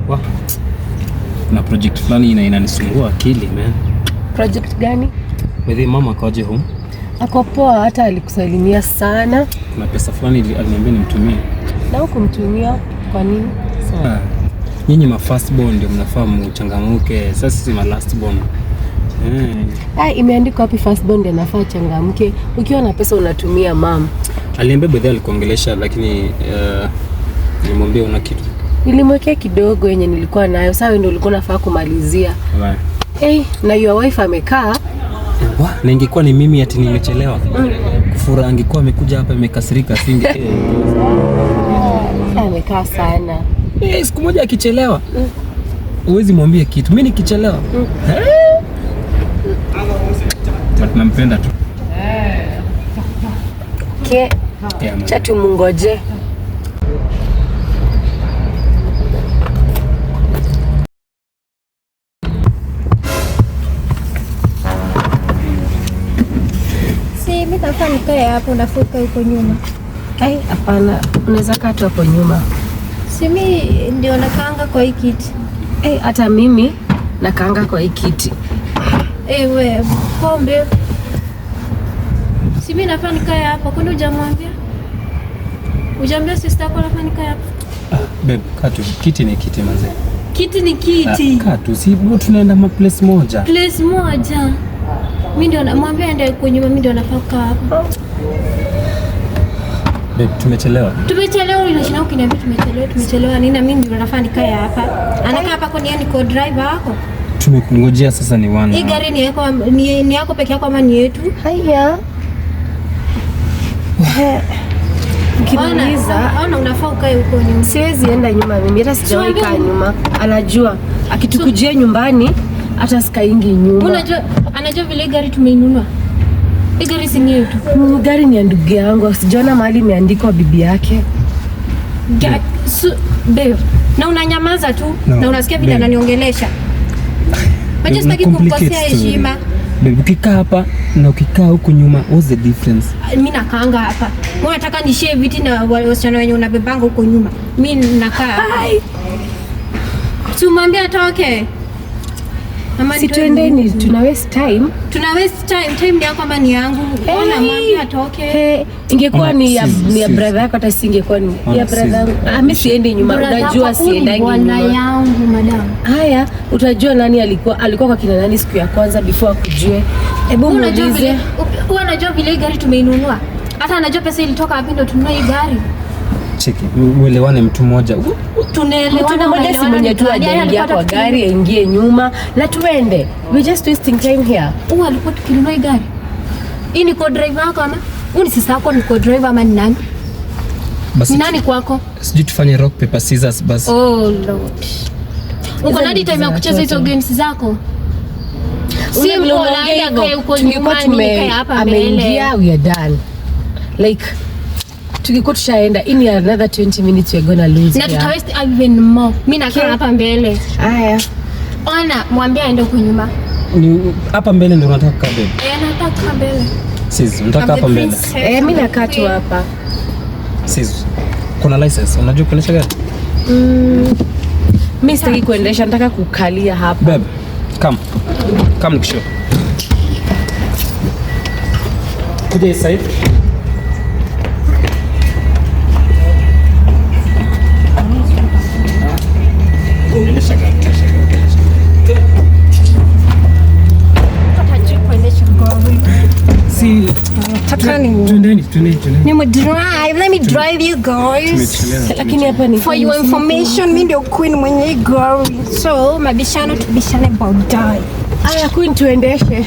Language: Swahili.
Wow. Na project fulani inanisumbua akili man. Project gani? Wewe mama kaje home? Ako poa, hata alikusalimia sana. Kuna pesa fulani aliniambia nimtumie. Na hukumtumia kwa nini? Sawa. Nyinyi ma first born ndio mnafaa mchangamuke. Sasa sisi ma last born. Imeandikwa wapi first born ndio anafaa changamke? Ukiwa na pesa unatumia mama. Aliambia bedhi alikuongelesha lakini nilimwambia una kitu. Nilimwekea kidogo yenye nilikuwa nayo. Sasa ndio ulikuwa unafaa kumalizia. Right. Na your wife amekaa. Na ingekuwa ni mimi ati nimechelewa. Kufura angekuwa amekuja hapa imekasirika singe. Amekaa sana. Siku moja akichelewa. Uwezi mwambie kitu. Mimi nikichelewa. Nampenda tu. Okay. Chatu mungoje. Mimi nafaa nikae hapo nafuka huko nyuma. Hapana, unaweza kaa tu hapo nyuma. Mimi ndio nakaanga kwa hii kiti. Hata mimi nakaanga kwa hii kiti. Wewe pombe. Mimi nafaa nikae hapo. Kwani hujamwambia? Hujamwambia sister yako nafaa nikae hapo? Babe, katu kiti ni kiti manze. Kiti ni kiti. Katu si tunaenda place moja. Place moja. Mimi ndio namwambia aende kwa nyuma, mimi ndio nafaa kukaa hapa. Babe, tumechelewa. Tumechelewa unashinda ukiniambia tumechelewa nini na mimi ndio nafaa nikae hapa. Anakaa hapa kwa nini kwa driver wako? Tumekungojea sasa ni wana. Hii gari ni yako peke yako ama ni yetu? Haya. Ukiniuliza, unafaa ukae huko nyuma. Siwezi enda nyuma mimi, hata sijawahi kaa nyuma. Anajua akitukujia nyumbani hata sikaingi nyuma. Anajua vile gari tumeinunua. Hii gari si ni yetu. Gari ni ya ndugu yangu. Sijaona mahali imeandikwa bibi yake. Babe, na unanyamaza tu na unasikia vile ananiongelesha. Wacha sitaki kumkosea heshima. Babe, ukikaa hapa na ukikaa huko nyuma, what's the difference? Mimi nakaanga hapa. Wewe unataka nishare viti na wasichana wenye unabebanga huko nyuma. Mimi nakaa. Tumwambie atoke. Si tuendeni, tuna waste time. Time ni yako ama ni yangu? Ona mwambie atoke. Ingekuwa ni ya brother yako hata singekuwa ni ya brother yangu. Mimi siendi nyuma, unajua siendangi nyuma. Bwana yangu madam. Haya, utajua nani alikuwa kwa kina nani siku ya kwanza before akujue. Hebu muulize. Unajua vile gari tumeinunua. Hata anajua pesa ilitoka wapi ndio tununue hii gari. Cheki, uelewane mtu mmoja. Tunaelewana mmoja, si mwenye tu ajaingia kwa gari aingie nyuma na tuende. We just wasting time here. Alikuwa tukinunua hii gari. Hii ni co-driver wako ama? Ni sisa yako ni co-driver ama ni nani? Basi. Ni nani kwako? Sijui tufanye rock paper scissors basi. Oh Lord. Uko nadi time ya kucheza hizo games zako? Si mlongeaga huko nyumbani hapa ameingia, we are done. Like tukikuwa tushaenda in another 20 minutes we're gonna lose. Na tutawaste even more. Mimi nakaa hapa mbele. Haya. Ona, mwambie aende huko nyuma. Ni hapa mbele ndio unataka kukaa mbele. Nataka mbele. Sisi, unataka hapa mbele. Mimi nakaa tu hapa. Sisi. Kuna license, unajua kuendesha gari? Mimi sitaki kuendesha, nataka kukalia hapa. Babe, come nikishow. Kuja hii side. Kuendesha gari. Si twendeni. Drive. Let me drive you guys. Lakini hapa ni for your information, mimi ndio queen mwenye gari. So, mabishano tubishane baadaye. Queen tuendeshe.